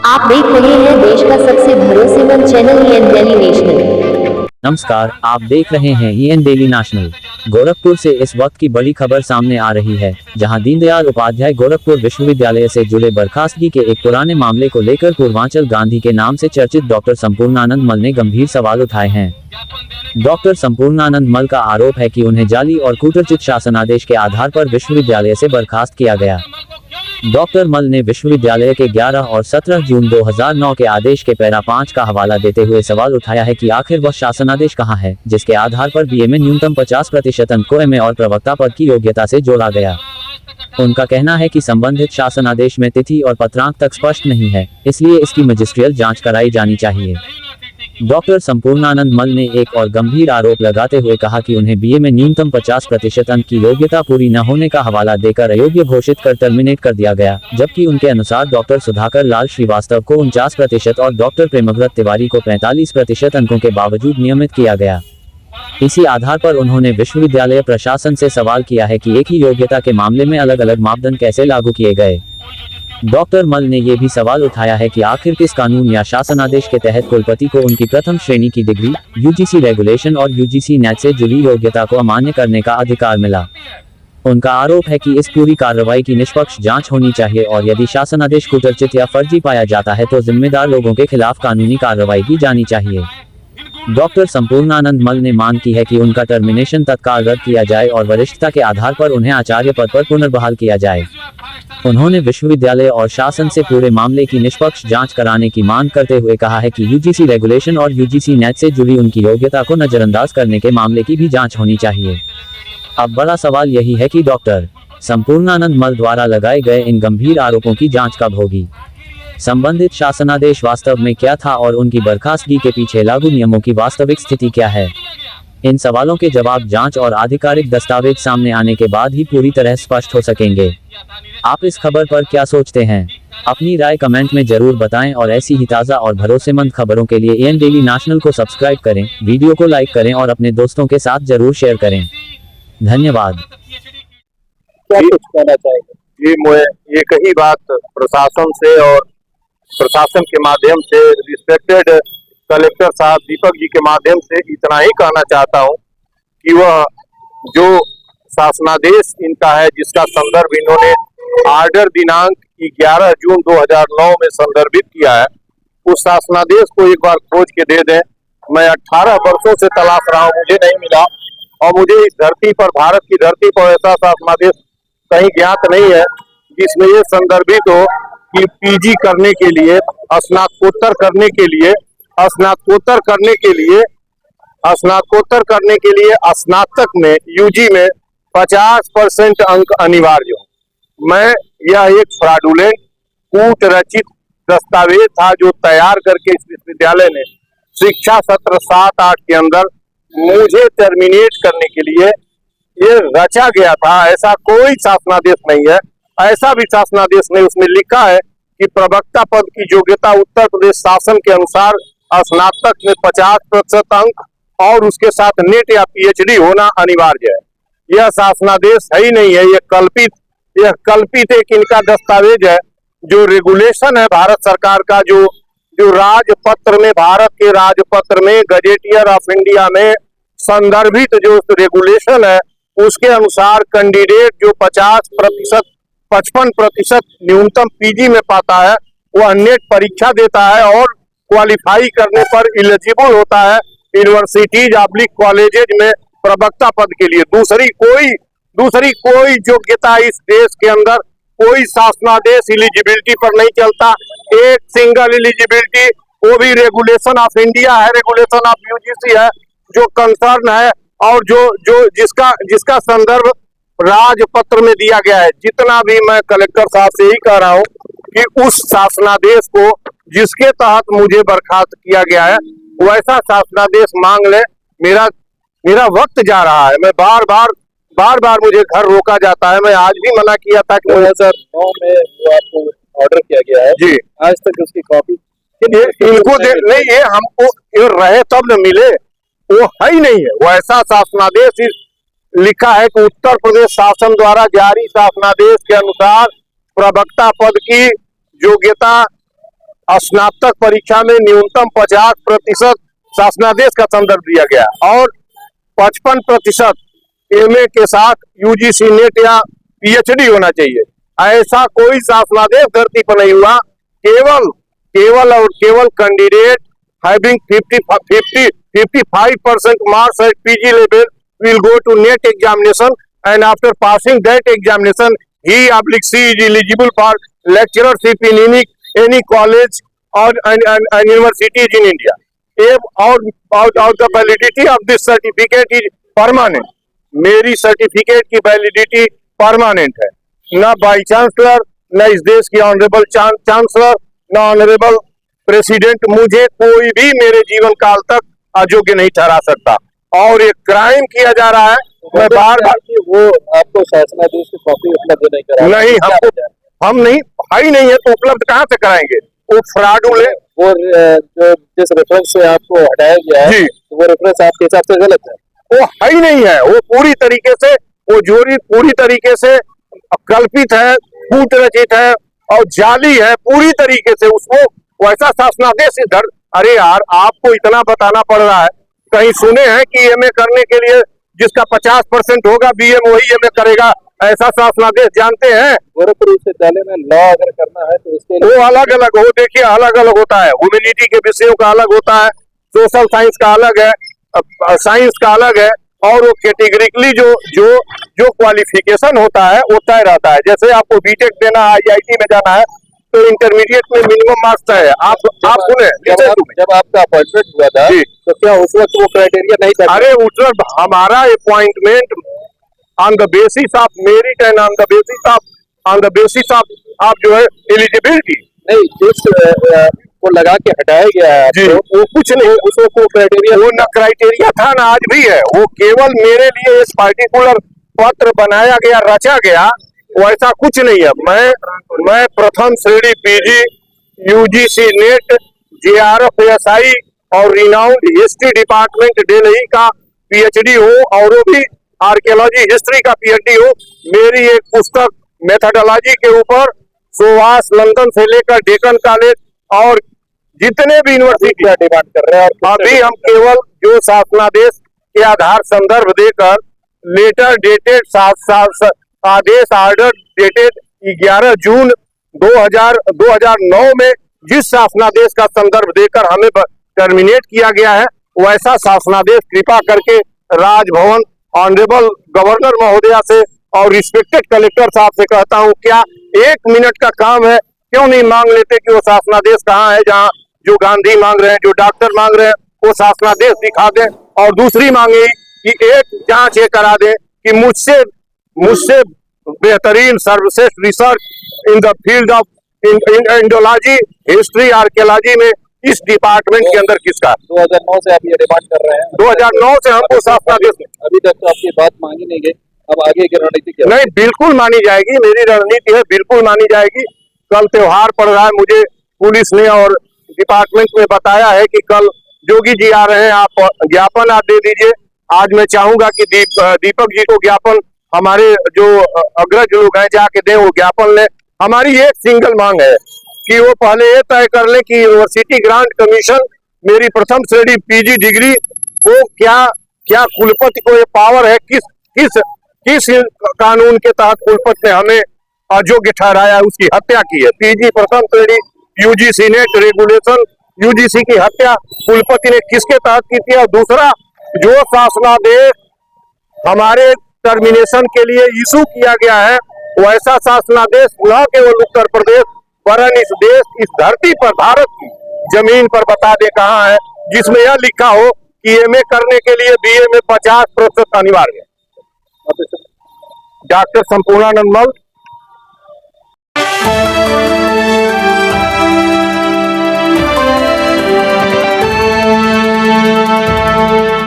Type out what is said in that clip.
आप देख रहे हैं देश का सबसे भरोसेमंद चैनल ईएन डेली नेशनल। नमस्कार, आप देख रहे हैं ईएन डेली नेशनल। गोरखपुर से इस वक्त की बड़ी खबर सामने आ रही है, जहां दीनदयाल उपाध्याय गोरखपुर विश्वविद्यालय से जुड़े बर्खास्तगी के एक पुराने मामले को लेकर पूर्वांचल गांधी के नाम से चर्चित डॉक्टर संपूर्णानंद मल ने गंभीर सवाल उठाए हैं। डॉक्टर संपूर्णानंद मल का आरोप है कि उन्हें जाली और कूटरचित शासनादेश के आधार पर विश्वविद्यालय से बर्खास्त किया गया। डॉक्टर मल ने विश्वविद्यालय के 11 और 17 जून 2009 के आदेश के पैरा 5 का हवाला देते हुए सवाल उठाया है कि आखिर वह शासनादेश कहां है, जिसके आधार पर बीए में न्यूनतम 50% अंक को एमए और प्रवक्ता पद की योग्यता से जोड़ा गया। उनका कहना है कि संबंधित शासनादेश में तिथि और पत्रांक तक स्पष्ट नहीं है, इसलिए इसकी मजिस्ट्रियल जांच कराई जानी चाहिए। डॉक्टर संपूर्णानंद मल ने एक और गंभीर आरोप लगाते हुए कहा कि उन्हें बीए में न्यूनतम 50% अंक की योग्यता पूरी न होने का हवाला देकर अयोग्य घोषित कर टर्मिनेट कर दिया गया, जबकि उनके अनुसार डॉक्टर सुधाकर लाल श्रीवास्तव को 49% और डॉक्टर प्रेमव्रत तिवारी को 45% अंकों के बावजूद नियमित किया गया। इसी आधार पर उन्होंने विश्वविद्यालय प्रशासन से सवाल किया है कि एक ही योग्यता के मामले में अलग अलग मापदंड कैसे लागू किए गए। डॉक्टर मल ने यह भी सवाल उठाया है कि आखिर किस कानून या शासनादेश के तहत कुलपति को उनकी प्रथम श्रेणी की डिग्री, यूजीसी रेगुलेशन और यूजीसी नेट से जुड़ी योग्यता को अमान्य करने का अधिकार मिला। उनका आरोप है कि इस पूरी कार्रवाई की निष्पक्ष जांच होनी चाहिए और यदि शासनादेश कुटरचित या फर्जी पाया जाता है तो जिम्मेदार लोगों के खिलाफ कानूनी कार्रवाई की जानी चाहिए। डॉक्टर संपूर्णानंद मल ने मांग की है कि उनका टर्मिनेशन तत्काल रद्द किया जाए और वरिष्ठता के आधार पर उन्हें आचार्य पद पर पुनर्बहाल किया जाए। उन्होंने विश्वविद्यालय और शासन से पूरे मामले की निष्पक्ष जांच कराने की मांग करते हुए कहा है कि यूजीसी रेगुलेशन और यूजीसी नेट से जुड़ी उनकी योग्यता को नजरअंदाज करने के मामले की भी जांच होनी चाहिए। अब बड़ा सवाल यही है कि डॉक्टर संपूर्णानंद मल द्वारा लगाए गए इन गंभीर आरोपों की जांच कब होगी, संबंधित शासनादेश वास्तव में क्या था और उनकी बर्खास्तगी के पीछे लागू नियमों की वास्तविक स्थिति क्या है। इन सवालों के जवाब जांच और आधिकारिक दस्तावेज सामने आने के बाद ही पूरी तरह स्पष्ट हो सकेंगे। आप इस खबर पर क्या सोचते हैं? अपनी राय कमेंट में जरूर बताएं और ऐसी ही ताज़ा और भरोसेमंद खबरों के लिए ईएन डेली नेशनल को सब्सक्राइब करें, वीडियो को लाइक करें और अपने दोस्तों के साथ जरूर शेयर करें। धन्यवाद। क्या कुछ कहना चाहेंगे? जी, मैं एक ही बात प्रशासन से और प्रशासन के माध्यम से रिस्पेक्टेड कलेक्टर साहब दीपक जी के माध्यम से इतना ही कहना चाहता हूं कि वह जो शासनादेश इनका है, जिसका संदर्भ इन्होंने आर्डर दिनांक 11 जून 2009 में संदर्भित किया है, उस शासनादेश को एक बार खोज के दे दें। मैं 18 वर्षों से तलाश रहा हूं, मुझे नहीं मिला और मुझे इस धरती पर, भारत की धरती पर ऐसा शासनादेश कहीं ज्ञात नहीं है जिसमें ये संदर्भित हो कि पीजी करने के लिए, स्नातकोत्तर करने के लिए, स्नातकोत्तर करने के लिए स्नातक में, यूजी में 50% अंक अनिवार्य हो। मैं यह एक फ्रॉडुलेंट कूट रचित दस्तावेज था जो तैयार करके इस विश्वविद्यालय ने शिक्षा सत्र 7-8 के अंदर मुझे टर्मिनेट करने के लिए ये रचा गया था। ऐसा कोई शासनादेश नहीं है, ऐसा भी शासनादेश नहीं। उसमें लिखा है कि प्रवक्ता पद की योग्यता उत्तर प्रदेश शासन के अनुसार स्नातक में 50% अंक और उसके साथ नेट या पीएचडी होना अनिवार्य है। यह शासनादेश है ही नहीं है, यह कल्पित एक इनका दस्तावेज है। जो रेगुलेशन है भारत सरकार का, जो राजपत्र में, भारत के राजपत्र में, गजेटियर ऑफ इंडिया में संदर्भित जो रेगुलेशन है, उसके अनुसार कैंडिडेट जो 55% न्यूनतम पीजी में पाता है, वह नेट परीक्षा देता है और क्वालिफाई करने पर एलिजिबल होता है यूनिवर्सिटीज ऑब्लिक कॉलेजेज में प्रवक्ता पद के लिए। दूसरी कोई योग्यता इस देश के अंदर कोई शासनादेश एलिजिबिलिटी पर नहीं चलता। एक सिंगल एलिजिबिलिटी, वो भी रेगुलेशन ऑफ इंडिया है, रेगुलेशन ऑफ यूजीसी है जो कंसर्न है और जो जिसका संदर्भ राजपत्र में दिया गया है। जितना भी मैं कलेक्टर साहब से ही कह रहा हूं कि उस शासनादेश को जिसके तहत मुझे बर्खास्त किया गया है, वैसा शासनादेश मांग ले। मेरा वक्त जा रहा है, मैं बार बार मुझे घर रोका जाता है। मैं आज भी मना किया था कि 2009 में जो आपको ऑर्डर किया गया है जी, आज तक उसकी कॉपी इनको नहीं, ये हमको रहे तब न मिले, वो है ही नहीं है। वो ऐसा शासनादेश लिखा है कि उत्तर प्रदेश शासन द्वारा जारी शासनादेश के अनुसार प्रवक्ता पद की योग्यता स्नातक परीक्षा में न्यूनतम 50% शासनादेश का संदर्भ दिया गया और 55% एमए के साथ यूजीसी नेट या पीएचडी होना चाहिए। ऐसा कोई शासनादेश धरती पर नहीं हुआ। केवल candidate having 55% marks at PG level will go to NET examination, and after passing that examination he/she is eligible for lecturership in any college or and universities in India. The validity of this certificate is permanent. मेरी certificate की validity permanent है। न vice chancellor, न इस देश की honourable chancellor, न honourable president मुझे कोई भी मेरे जीवन काल तक अयोग्य नहीं ठहरा सकता। और एक क्राइम किया जा रहा है। मैं बार वो आपको शासनादेश की कॉपी उपलब्ध नहीं करा नहीं, हम नहीं, भाई नहीं है तो उपलब्ध कहाँ से कराएंगे? वो फ्रॉडुलेंट, वो जो जिस रेफरेंस से आपको हटाया गया है वो रेफरेंस आपके हिसाब से गलत है? वो है ही नहीं है। वो पूरी तरीके से, वो जोरी पूरी तरीके से कल्पित है, कूट रचित है और जाली है पूरी तरीके से। उसको वैसा शासनादेश इधर, अरे यार आपको इतना बताना पड़ रहा है। कहीं सुने हैं कि एमए करने के लिए जिसका 50% होगा बीए वही एमए करेगा, ऐसा शासनादेश जानते हैं? गोरखपुर विश्वविद्यालय में लॉ अगर करना है तो इसके वो अलग अलग हो, देखिए अलग अलग होता है। ह्यूमैनिटी के विषयों का अलग होता है, सोशल साइंस का अलग है, साइंस का अलग है और वो कैटेगरिकली जो क्वालिफिकेशन होता है वो तय रहता है। जैसे आपको बीटेक देना है, आईआईटी में जाना है तो इंटरमीडिएट में मिनिमम मार्क्स तय है। आप सुने जब आपका अपॉइंटमेंट हुआ था तो क्या उस वक्त वो क्राइटेरिया नहीं था? अरे उस वक्त हमारा appointment on the basis of merit and on the basis of जो है एलिजिबिलिटी। नहीं, जिस को लगा के हटाया गया है तो वो कुछ नहीं, उसको वो क्राइटेरिया, वो न क्राइटेरिया था ना आज भी है। वो केवल मेरे लिए इस पार्टिकुलर पत्र बनाया गया, रचा गया, वैसा कुछ नहीं है। मैं प्रथम श्रेणी PG, UGC net, JRF SI और रिनाउंड हिस्ट्री डिपार्टमेंट दिल्ली का पीएचडी हो और वो भी आर्कियोलॉजी हिस्ट्री का पीएचडी हो। मेरी एक पुस्तक मेथोडोलॉजी के ऊपर सुभाष लंदन से लेकर डेकन कॉलेज और जितने भी यूनिवर्सिटी डिमांड कर रहे हैं। अभी हम केवल जो शासनादेश के आधार संदर्भ देकर लेटर डेटेड आदेश ऑर्डर डेटेड 11 जून 2009 में जिस शासनादेश का संदर्भ देकर हमें टर्मिनेट किया गया है वैसा शासनादेश कृपा करके राजभवन ऑनरेबल गवर्नर महोदया से और रिस्पेक्टेड कलेक्टर साहब से कहता हूं, क्या 1 मिनट का काम है, क्यों नहीं मांग लेते कि वो शासनादेश कहाँ है? जहाँ जो गांधी मांग रहे हैं, जो डॉक्टर मांग रहे हैं, वो शासनादेश दिखा दें। और दूसरी मांगे कि एक जांच ये करा दें कि मुझसे बेहतरीन सर्वश्रेष्ठ research in the field of Indology, history, archaeology में इस डिपार्टमेंट के अंदर किसका? 2009 से आप ये डिमांड कर रहे हैं? 2009 से हमको शासनादेश, अभी तक तो आपकी बात मांगी नहीं गई। अब आगे की रणनीति क्या? नहीं, बिल्कुल मानी जाएगी। मेरी रणनीति है, बिल्कुल मानी जाएगी। कल त्योहार पड़ रहा है, मुझे पुलिस ने और डिपार्टमेंट में बताया है कि कल जोगी जी आ रहे हैं, आप ज्ञापन आप दे दीजिए। आज मैं चाहूंगा कि दीपक जी को ज्ञापन, हमारे जो अग्रज लोग हैं जाके दें, वो ज्ञापन लें। हमारी एक सिंगल मांग है कि वो पहले ये तय कर ले कि यूनिवर्सिटी ग्रांट कमीशन मेरी प्रथम श्रेणी पीजी डिग्री को क्या कुलपति को ये पावर है, किस कानून के तहत कुलपति ने हमें अयोग्य ठहराया, उसकी हत्या की है। पीजी प्रथम श्रेणी यूजीसी नेट रेगुलेशन, यूजीसी की हत्या कुलपति ने किसके तहत की थी? और दूसरा, जो शासनादेश हमारे टर्मिनेशन के लिए इशू किया गया है वैसा शासनादेश न केवल उत्तर प्रदेश वरन इस देश, इस धरती पर, भारत की जमीन पर बता दे कहाँ है, जिसमें यह लिखा हो कि एमए करने के लिए बीए में 50% अनिवार्य है। डॉक्टर संपूर्णानंद मल,